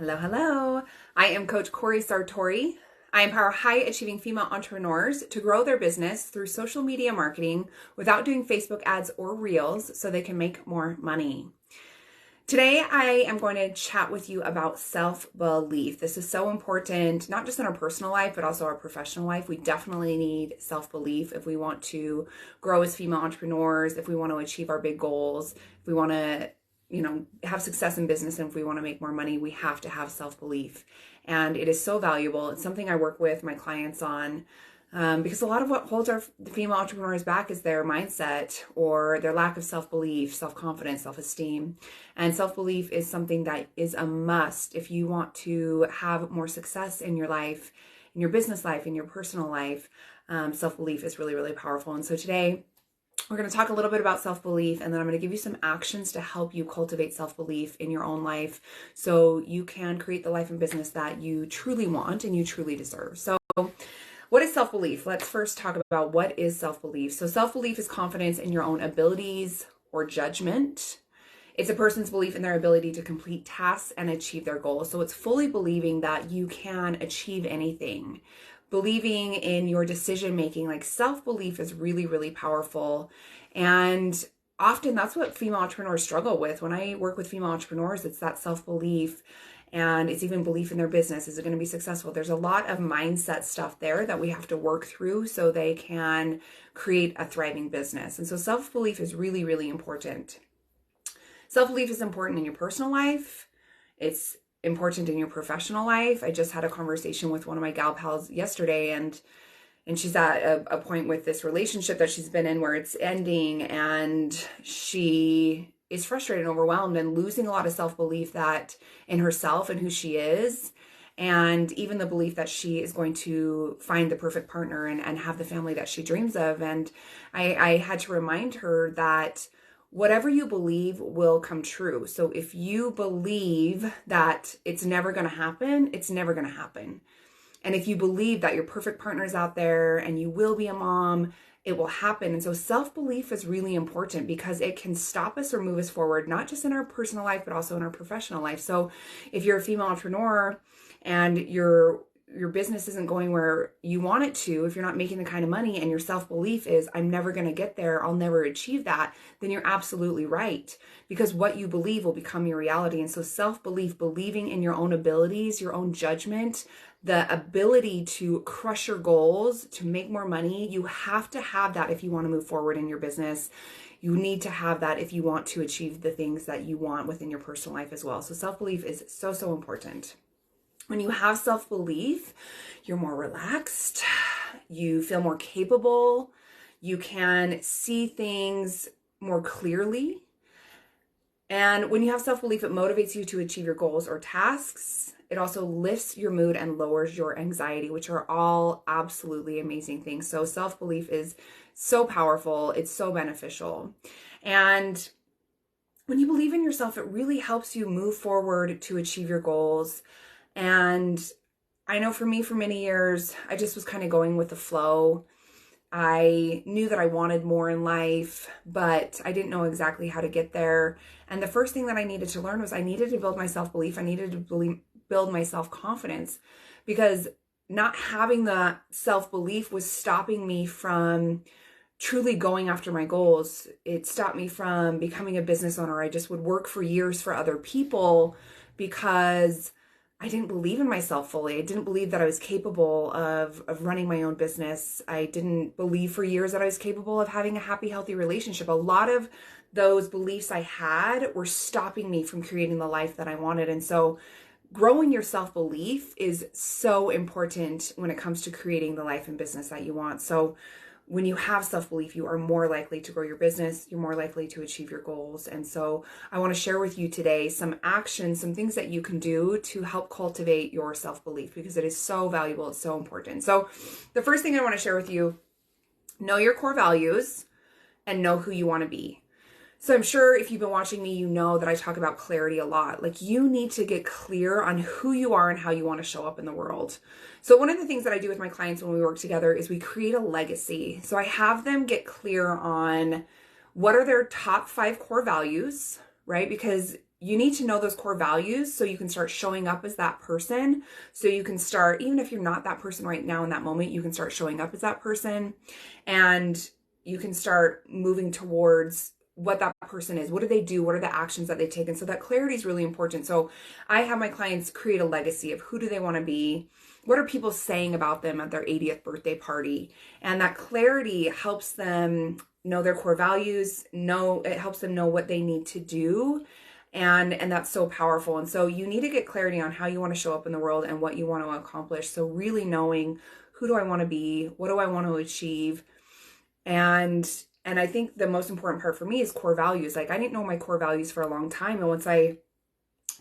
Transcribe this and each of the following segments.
Hello, hello. I am Coach Corey Sartori. I empower high-achieving female entrepreneurs to grow their business through social media marketing without doing Facebook ads or reels so they can make more money. Today, I am going to chat with you about self-belief. This is so important, not just in our personal life, but also our professional life. We definitely need self-belief if we want to grow as female entrepreneurs, if we want to achieve our big goals, if we want to have success in business, and if we want to make more money, we have to have self-belief. And it is so valuable. It's something I work with my clients on because a lot of what holds the female entrepreneurs back is their mindset or their lack of self-belief, self-confidence, self-esteem. And self-belief is something that is a must if you want to have more success in your life, in your business life, in your personal life. Self-belief is really, really powerful. And so today, we're going to talk a little bit about self-belief, and then I'm going to give you some actions to help you cultivate self-belief in your own life so you can create the life and business that you truly want and you truly deserve. So what is self-belief? Let's first talk about what is self-belief. So self-belief is confidence in your own abilities or judgment. It's a person's belief in their ability to complete tasks and achieve their goals. So it's fully believing that you can achieve anything. Believing in your decision making, like self-belief is really, really powerful. And often that's what female entrepreneurs struggle with. When I work with female entrepreneurs, it's that self-belief, and it's even belief in their business. Is it going to be successful? There's a lot of mindset stuff there that we have to work through so they can create a thriving business. And so self-belief is really, really important. Self-belief is important in your personal life. It's important in your professional life. I just had a conversation with one of my gal pals yesterday, and she's at a point with this relationship that she's been in where it's ending, and she is frustrated and overwhelmed and losing a lot of self-belief that in herself and who she is, and even the belief that she is going to find the perfect partner and have the family that she dreams of. And I had to remind her that whatever you believe will come true. So if you believe that it's never going to happen, it's never going to happen. And if you believe that your perfect partner is out there and you will be a mom, it will happen. And so self-belief is really important because it can stop us or move us forward, not just in our personal life, but also in our professional life. So if you're a female entrepreneur and your business isn't going where you want it to, if you're not making the kind of money and your self-belief is, I'm never going to get there, I'll never achieve that, then you're absolutely right. Because what you believe will become your reality. And so self-belief, believing in your own abilities, your own judgment, the ability to crush your goals, to make more money, you have to have that if you want to move forward in your business. You need to have that if you want to achieve the things that you want within your personal life as well. So self-belief is so, so important. When you have self-belief, you're more relaxed, you feel more capable, you can see things more clearly. And when you have self-belief, it motivates you to achieve your goals or tasks. It also lifts your mood and lowers your anxiety, which are all absolutely amazing things. So self-belief is so powerful. It's so beneficial. And when you believe in yourself, it really helps you move forward to achieve your goals. And I know for me, for many years, I just was kind of going with the flow. I knew that I wanted more in life, but I didn't know exactly how to get there. And the first thing that I needed to learn was I needed to build my self-belief. I needed to build my self-confidence, because not having the self-belief was stopping me from truly going after my goals. It stopped me from becoming a business owner. I just would work for years for other people because I didn't believe in myself fully. I didn't believe that I was capable of running my own business. I didn't believe for years that I was capable of having a happy, healthy relationship. A lot of those beliefs I had were stopping me from creating the life that I wanted. And so growing your self-belief is so important when it comes to creating the life and business that you want. So when you have self-belief, you are more likely to grow your business, you're more likely to achieve your goals. And so I want to share with you today some actions, some things that you can do to help cultivate your self-belief, because it is so valuable, it's so important. So the first thing I want to share with you, know your core values and know who you want to be. So I'm sure if you've been watching me, you know that I talk about clarity a lot. Like, you need to get clear on who you are and how you want to show up in the world. So one of the things that I do with my clients when we work together is we create a legacy. So I have them get clear on what are their top 5 core values, right? Because you need to know those core values so you can start showing up as that person. So you can start, even if you're not that person right now in that moment, you can start showing up as that person, and you can start moving towards what that person is. What do they do? What are the actions that they take? And so that clarity is really important. So I have my clients create a legacy of who do they want to be? What are people saying about them at their 80th birthday party? And that clarity helps them know their core values, it helps them know what they need to do. And that's so powerful. And so you need to get clarity on how you want to show up in the world and what you want to accomplish. So really knowing, who do I want to be? What do I want to achieve? And I think the most important part for me is core values. Like, I didn't know my core values for a long time. And once I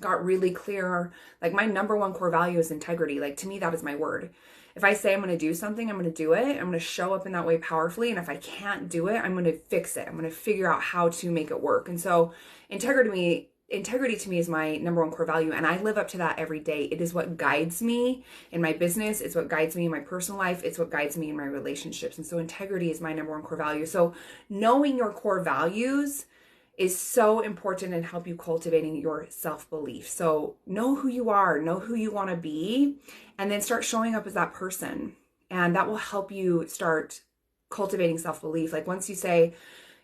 got really clear, like, my number one core value is integrity. Like, to me, that is my word. If I say I'm going to do something, I'm going to do it. I'm going to show up in that way powerfully. And if I can't do it, I'm going to fix it. I'm going to figure out how to make it work. And so integrity to me is my number one core value. And I live up to that every day. It is what guides me in my business. It's what guides me in my personal life. It's what guides me in my relationships. And so integrity is my number one core value. So knowing your core values is so important in help you cultivating your self-belief. So know who you are, know who you want to be, and then start showing up as that person. And that will help you start cultivating self-belief. Like, once you say,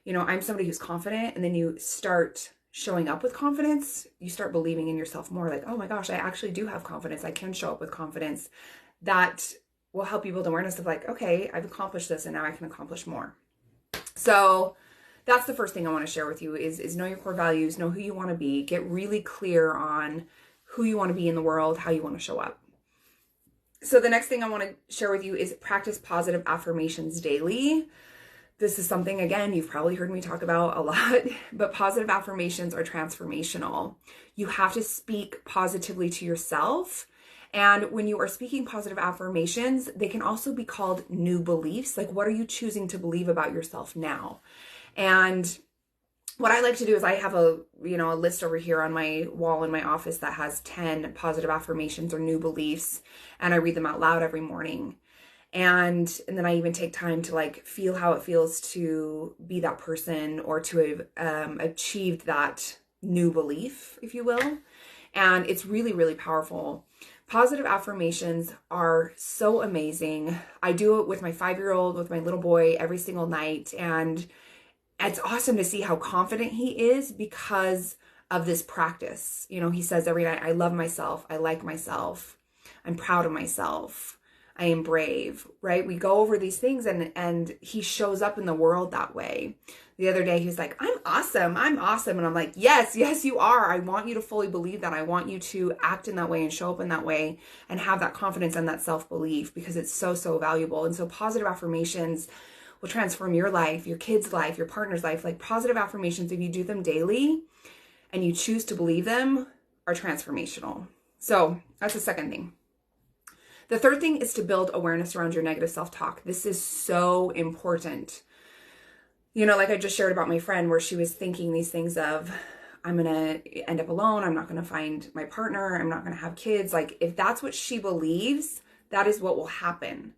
I'm somebody who's confident, and then you start showing up with confidence, you start believing in yourself more. Like, oh my gosh, I actually do have confidence. I can show up with confidence. That will help you build awareness of, like, okay, I've accomplished this and now I can accomplish more. So that's the first thing I want to share with you is know your core values, know who you want to be, get really clear on who you want to be in the world, how you want to show up. So the next thing I want to share with you is practice positive affirmations daily. This is something, again, you've probably heard me talk about a lot, but positive affirmations are transformational. You have to speak positively to yourself. And when you are speaking positive affirmations, they can also be called new beliefs. Like, what are you choosing to believe about yourself now? And what I like to do is I have a list over here on my wall in my office that has 10 positive affirmations or new beliefs, and I read them out loud every morning. And then I even take time to, like, feel how it feels to be that person or to have achieved that new belief, if you will. And it's really, really powerful. Positive affirmations are so amazing. I do it with my 5-year-old, with my little boy every single night. And it's awesome to see how confident he is because of this practice. He says every night, I love myself. I like myself. I'm proud of myself. I am brave, right? We go over these things and he shows up in the world that way. The other day, he was like, I'm awesome. I'm awesome. And I'm like, yes, you are. I want you to fully believe that. I want you to act in that way and show up in that way and have that confidence and that self-belief, because it's so, so valuable. And so positive affirmations will transform your life, your kid's life, your partner's life. Like, positive affirmations, if you do them daily and you choose to believe them, are transformational. So that's the second thing. The third thing is to build awareness around your negative self-talk. This is so important. Like I just shared about my friend, where she was thinking these things of, I'm going to end up alone. I'm not going to find my partner. I'm not going to have kids. Like, if that's what she believes, that is what will happen.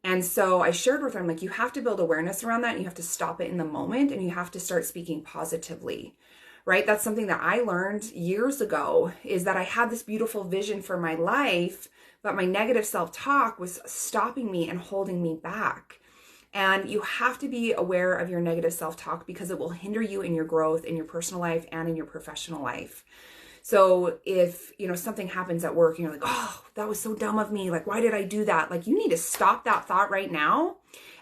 And so I shared with her, I'm like, you have to build awareness around that, and you have to stop it in the moment, and you have to start speaking positively, right? That's something that I learned years ago, is that I had this beautiful vision for my life, but my negative self-talk was stopping me and holding me back. And you have to be aware of your negative self-talk, because it will hinder you in your growth in your personal life and in your professional life. So if, something happens at work and you're like, oh, that was so dumb of me. Like, why did I do that? Like, you need to stop that thought right now.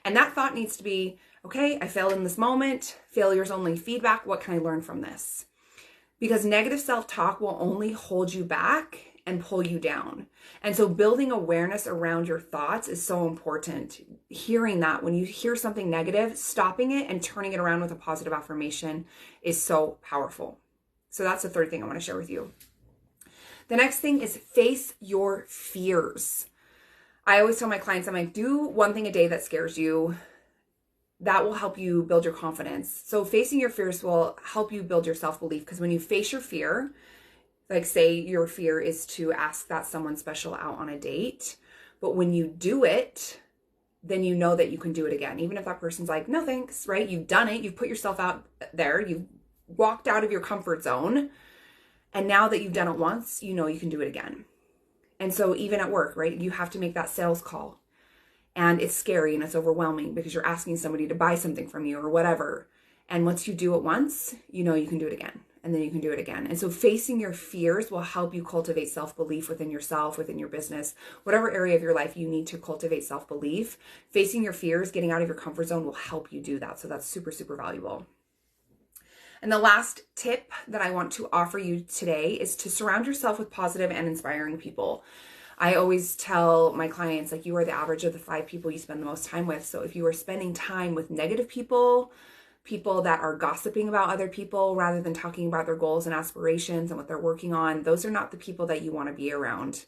And that thought needs to be, okay, I failed in this moment. Failure is only feedback. What can I learn from this? Because negative self-talk will only hold you back and pull you down. And so building awareness around your thoughts is so important. Hearing that, when you hear something negative, stopping it and turning it around with a positive affirmation is so powerful. So that's the third thing I want to share with you. The next thing is face your fears. I always tell my clients, I'm like, do one thing a day that scares you. That will help you build your confidence. So facing your fears will help you build your self-belief, because when you face your fear, like, say your fear is to ask that someone special out on a date, but when you do it, then you know that you can do it again. Even if that person's like, no thanks, right? You've done it. You've put yourself out there. You've walked out of your comfort zone. And now that you've done it once, you know you can do it again. And so even at work, right, you have to make that sales call. And it's scary and it's overwhelming because you're asking somebody to buy something from you or whatever. And once you do it once, you know you can do it again. And then you can do it again. And so facing your fears will help you cultivate self-belief within yourself, within your business, whatever area of your life you need to cultivate self-belief. Facing your fears, getting out of your comfort zone will help you do that. So that's super, super valuable. And the last tip that I want to offer you today is to surround yourself with positive and inspiring people. I always tell my clients, like, you are the average of the 5 people you spend the most time with. So if you are spending time with negative people, people that are gossiping about other people rather than talking about their goals and aspirations and what they're working on, those are not the people that you want to be around.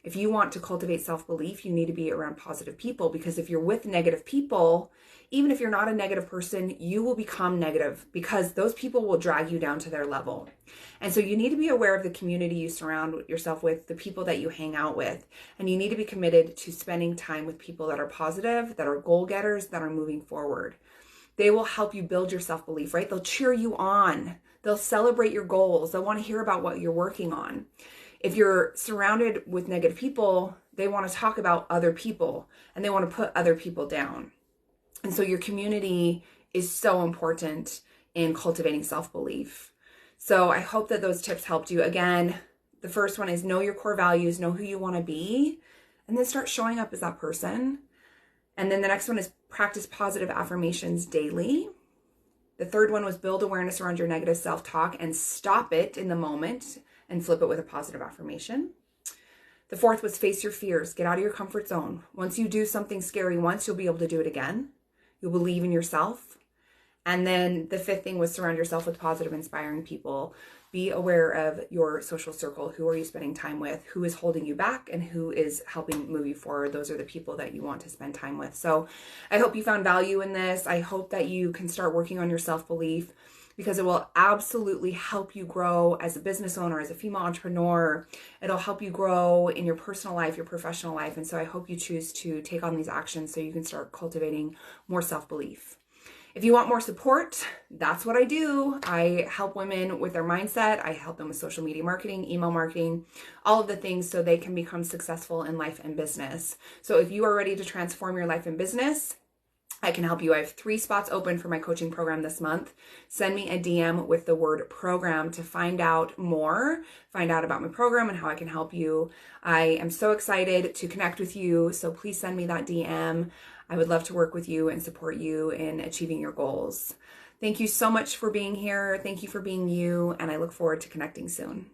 If you want to cultivate self-belief, you need to be around positive people, because if you're with negative people, even if you're not a negative person, you will become negative because those people will drag you down to their level. And so you need to be aware of the community you surround yourself with, the people that you hang out with, and you need to be committed to spending time with people that are positive, that are goal getters, that are moving forward. They will help you build your self-belief, right? They'll cheer you on. They'll celebrate your goals. They'll want to hear about what you're working on. If you're surrounded with negative people, they want to talk about other people and they want to put other people down. And so your community is so important in cultivating self-belief. So I hope that those tips helped you. Again, the first one is know your core values, know who you want to be, and then start showing up as that person. And then the next one is practice positive affirmations daily. The third one was build awareness around your negative self-talk and stop it in the moment and flip it with a positive affirmation. The fourth was face your fears. Get out of your comfort zone. Once you do something scary once, you'll be able to do it again. You'll believe in yourself. And then the fifth thing was surround yourself with positive, inspiring people. Be aware of your social circle. Who are you spending time with? Who is holding you back and who is helping move you forward? Those are the people that you want to spend time with. So I hope you found value in this. I hope that you can start working on your self-belief, because it will absolutely help you grow as a business owner, as a female entrepreneur. It'll help you grow in your personal life, your professional life. And so I hope you choose to take on these actions so you can start cultivating more self-belief. If you want more support, that's what I do. I help women with their mindset. I help them with social media marketing, email marketing, all of the things so they can become successful in life and business. So if you are ready to transform your life and business, I can help you. I have 3 spots open for my coaching program this month. Send me a DM with the word program to find out more, find out about my program and how I can help you. I am so excited to connect with you. So please send me that DM. I would love to work with you and support you in achieving your goals. Thank you so much for being here. Thank you for being you. And I look forward to connecting soon.